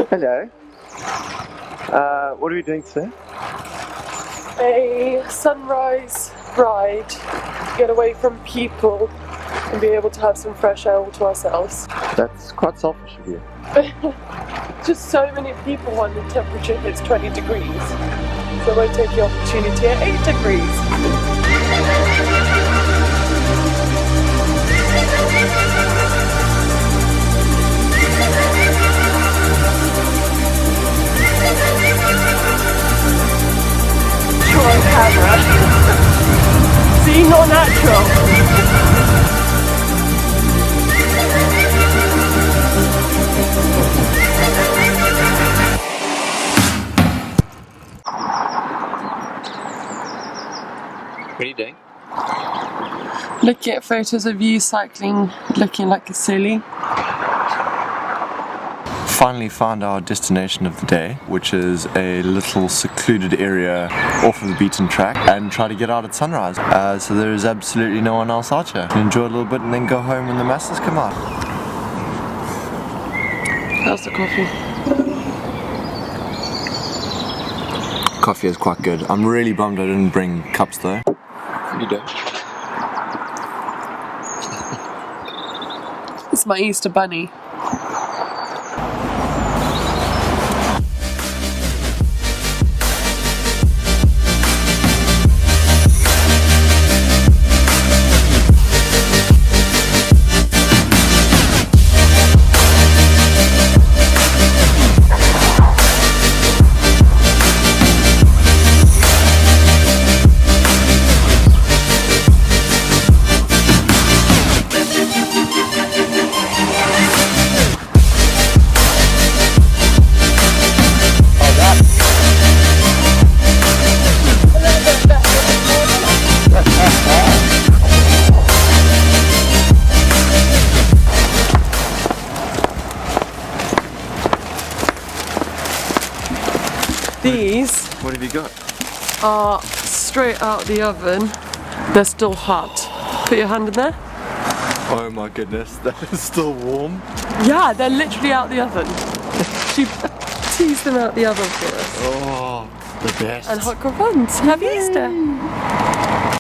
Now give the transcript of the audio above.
Hello. What are we doing today? A sunrise ride, get away from people and be able to have some fresh air all to ourselves. That's quite selfish of you. Just so many people when the temperature hits 20 degrees. So I take the opportunity at 8 degrees. On camera. See, not natural. What are you doing? Looking at photos of you cycling, looking like a silly. Finally found our destination of the day, which is a little secluded area off of the beaten track, and try to get out at sunrise. So there is absolutely no one else out here. Enjoy a little bit and then go home when the masses come out. How's the coffee? Coffee is quite good. I'm really bummed I didn't bring cups though. You do? It's my Easter bunny. These What have you got? are straight out the oven. They're still hot. Put your hand in there. Oh my goodness, that is still warm. Yeah, they're literally out the oven. She teased them out the oven for us. Oh, the best. And hot croissants. Happy Easter.